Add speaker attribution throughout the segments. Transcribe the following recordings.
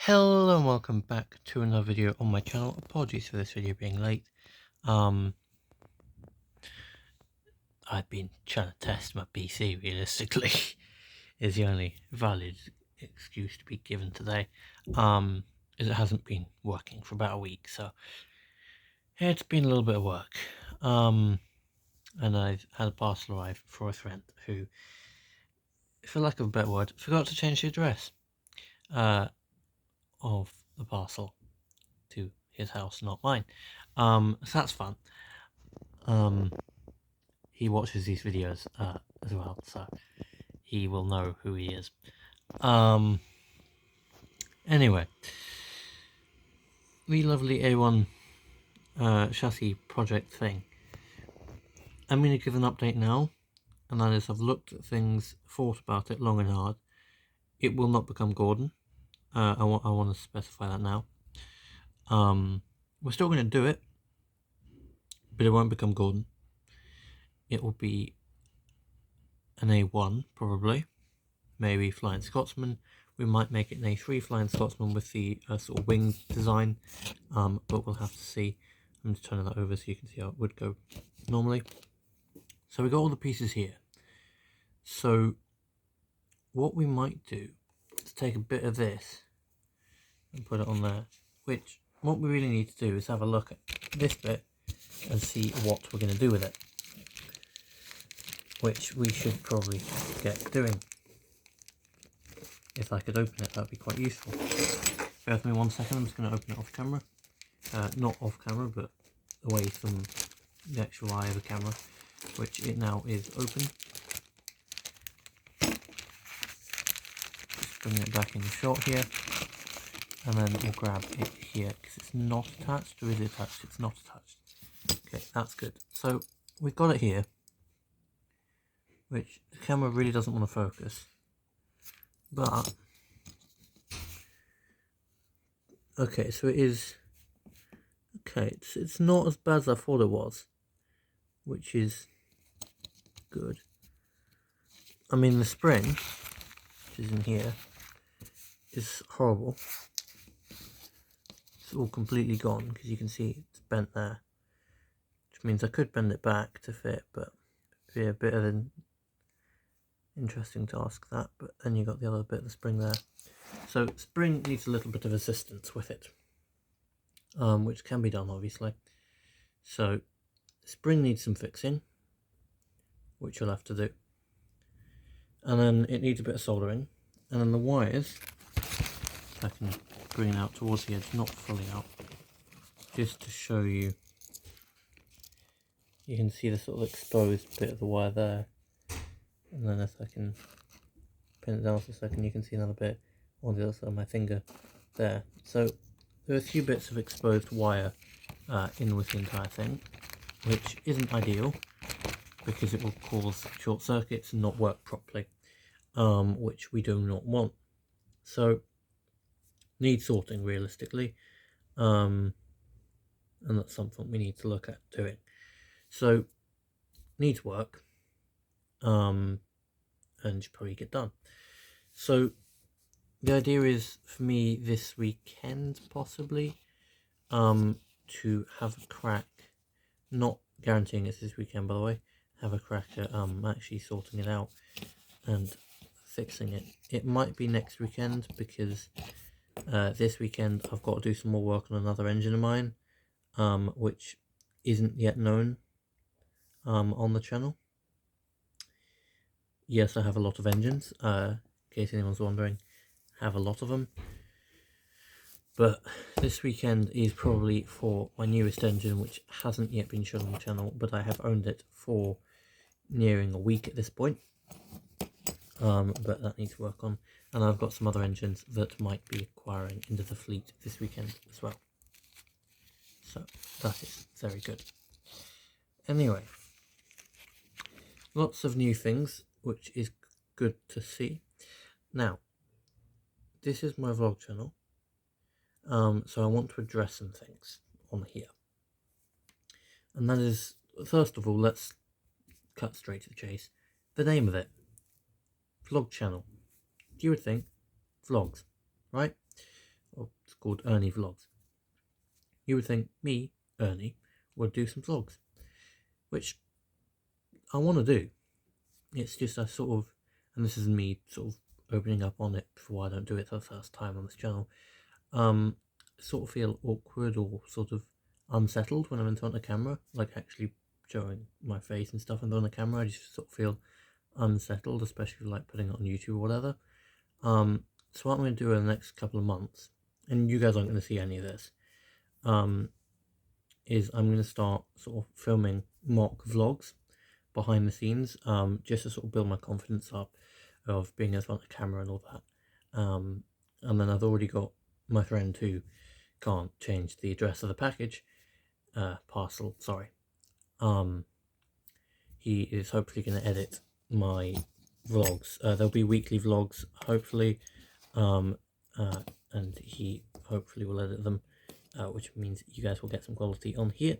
Speaker 1: Hello and welcome back to another video on my channel. Apologies for this video being late. I've been trying to test my PC realistically is the only valid excuse to be given today. As it hasn't been working for about a week, so it's been a little bit of work. And I've had a parcel arrive for a friend who, for lack of a better word, forgot to change the address of the parcel to his house, not mine. So that's fun. He watches these videos as well, so he will know who he is. Anyway, the lovely A1 chassis project thing. I'm going to give an update now, and that is I've looked at things, thought about it long and hard. It will not become Gordon. I want to specify that now. We're still going to do it, but it won't become Gordon. It will be an A1 probably, maybe Flying Scotsman. We might make it an A3 Flying Scotsman with the sort of wing design, but we'll have to see. I'm just turning that over so you can see how it would go normally. So we got all the pieces here. So what we might do is take a bit of this and put it on there, which what we really need to do is have a look at this bit and see what we're going to do with it, which we should probably get doing. If I could open it, that would be quite useful. Bear with me 1 second, I'm just going to open it off camera. Not off camera, but away from the actual eye of the camera, which it now is open. Just bring it back in the shot here, and then we'll grab it here, because it's not attached, or is it attached? It's not attached. Okay, that's good. So we've got it here, which the camera really doesn't want to focus. But, okay, so it is, okay, it's not as bad as I thought it was, which is good. I mean, the spring, which is in here, is horrible. It's all completely gone, because you can see it's bent there, which means I could bend it back to fit, but it'd be a bit of an interesting task that. But then you got the other bit of the spring there, so spring needs a little bit of assistance with it, which can be done obviously. So spring needs some fixing, which you'll have to do, and then it needs a bit of soldering, and then the wires, if I can bring it out towards the edge, not fully out, just to show you. You can see the sort of exposed bit of the wire there, and then if I can pin it down for a second, you can see another bit on the other side of my finger there. So there are a few bits of exposed wire in with the entire thing, which isn't ideal because it will cause short circuits and not work properly, which we do not want. So needs sorting realistically, and that's something we need to look at doing. So needs work, and should probably get done. So the idea is for me this weekend possibly to have a crack, not guaranteeing it's this weekend by the way, have a crack at actually sorting it out and fixing it. It might be next weekend because this weekend I've got to do some more work on another engine of mine, which isn't yet known on the channel. Yes, I have a lot of engines, in case anyone's wondering, I have a lot of them. But this weekend is probably for my newest engine, which hasn't yet been shown on the channel, but I have owned it for nearing a week at this point. But that needs work on, and I've got some other engines that might be acquiring into the fleet this weekend as well. So that is very good. Anyway, lots of new things, which is good to see. Now, this is my vlog channel, so I want to address some things on here. And that is, first of all, let's cut straight to the chase. The name of it, vlog channel. You would think vlogs, right? It's called Ernie Vlogs. You would think me, Ernie, would do some vlogs, which I want to do. It's just I sort of, and this is me sort of opening up on it before I don't do it for the first time on this channel, sort of feel awkward or sort of unsettled when I'm in front of the camera, like actually showing my face and stuff in front of the camera. I just sort of feel unsettled, especially like putting it on YouTube or whatever. So what I'm going to do in the next couple of months, and you guys aren't going to see any of this, is I'm going to start sort of filming mock vlogs behind the scenes, just to sort of build my confidence up of being in front of the camera and all that. And then I've already got my friend who can't change the address of the package, parcel, sorry. He is hopefully going to edit my vlogs. There'll be weekly vlogs, hopefully, and he hopefully will edit them, which means you guys will get some quality on here.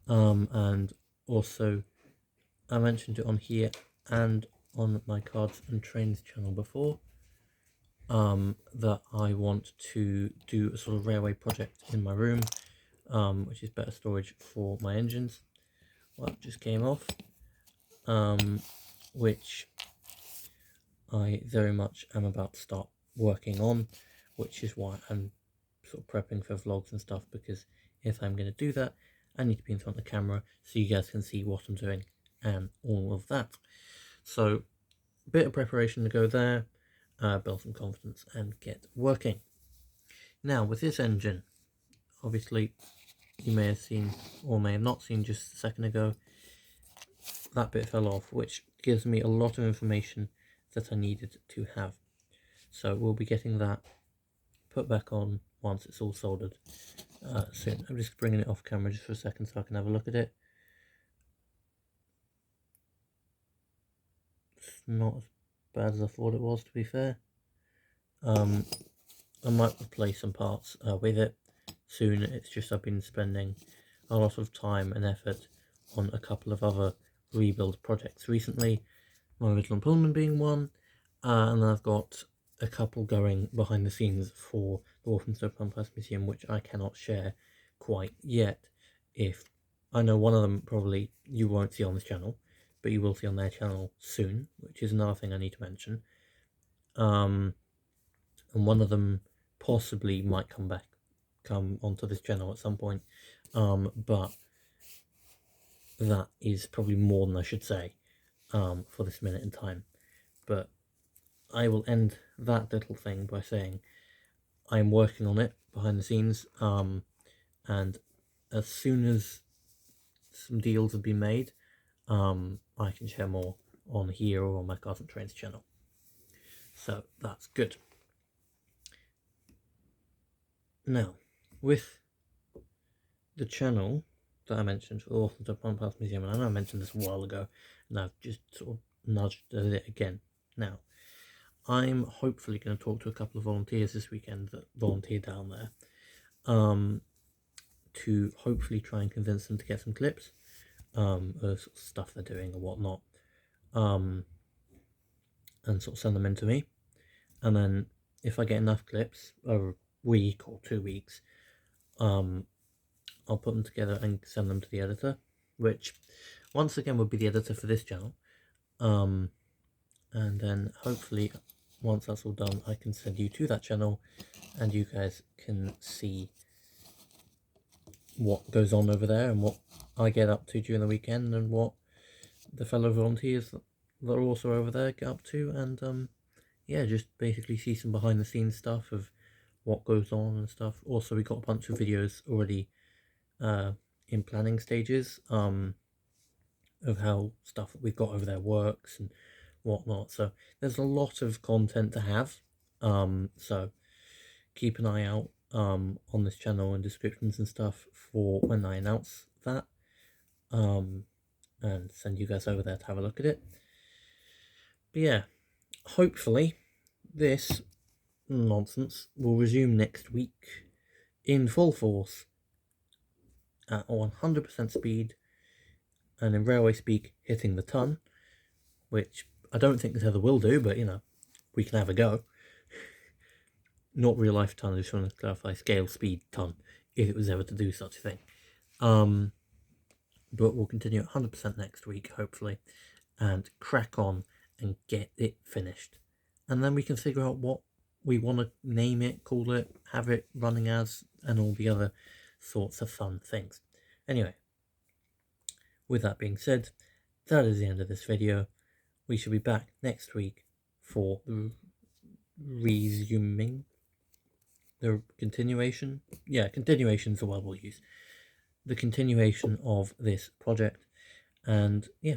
Speaker 1: And also, I mentioned it on here and on my Cards and Trains channel before, that I want to do a sort of railway project in my room, which is better storage for my engines. Well, it just came off, which I very much am about to start working on, which is why I'm sort of prepping for vlogs and stuff, because if I'm going to do that, I need to be in front of the camera so you guys can see what I'm doing and all of that. So, a bit of preparation to go there, build some confidence and get working. Now, with this engine, obviously, you may have seen or may have not seen just a second ago, that bit fell off, which gives me a lot of information that I needed to have. So we'll be getting that put back on once it's all soldered soon. I'm just bringing it off camera just for a second so I can have a look at it. It's not as bad as I thought it was, to be fair. I might replace some parts with it soon. It's just I've been spending a lot of time and effort on a couple of other rebuild projects recently, my original Pullman being one, and then I've got a couple going behind the scenes for the Walthamstow Pumphouse Museum, which I cannot share quite yet. If I know one of them probably you won't see on this channel, but you will see on their channel soon, which is another thing I need to mention. And one of them possibly might come onto this channel at some point, but that is probably more than I should say for this minute in time. But I will end that little thing by saying I'm working on it behind the scenes, and as soon as some deals have been made, I can share more on here or on my Cards and Trains channel. So that's good. Now, with the channel that I mentioned for the Walthamstow Pumphouse Museum, and I know I mentioned this a while ago, and I've just sort of nudged at it again now. I'm hopefully going to talk to a couple of volunteers this weekend that volunteer down there, to hopefully try and convince them to get some clips of sort of stuff they're doing or whatnot, and sort of send them in to me. And then if I get enough clips over a week or 2 weeks, I'll put them together and send them to the editor, which once again would be the editor for this channel. And then hopefully once that's all done, I can send you to that channel and you guys can see what goes on over there and what I get up to during the weekend and what the fellow volunteers that are also over there get up to, and yeah, just basically see some behind the scenes stuff of what goes on and stuff. Also, we got a bunch of videos already in planning stages of how stuff that we've got over there works and whatnot. So there's a lot of content to have. So keep an eye out on this channel and descriptions and stuff for when I announce that, and send you guys over there to have a look at it. But yeah, hopefully this nonsense will resume next week in full force at 100% speed, and in railway speak, hitting the ton, which I don't think this ever will do, but you know, we can have a go. not real life ton, I just want to clarify scale speed ton, if it was ever to do such a thing. But we'll continue at 100% next week, hopefully, and crack on and get it finished. And then we can figure out what we want to name it, call it, have it running as, and all the other sorts of fun things. Anyway, with that being said, that is the end of this video. We shall be back next week for the resuming, the continuation. Yeah, continuation is the word we'll use. The continuation of this project. And yeah,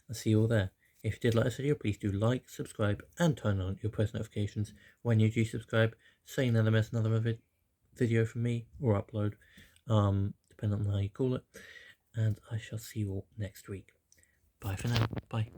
Speaker 1: I'll see you all there. If you did like this video, please do like, subscribe, and turn on your post notifications when you do subscribe, so you never miss another video from me or upload, depending on how you call it. And I shall see you all next week. Bye for now. Bye.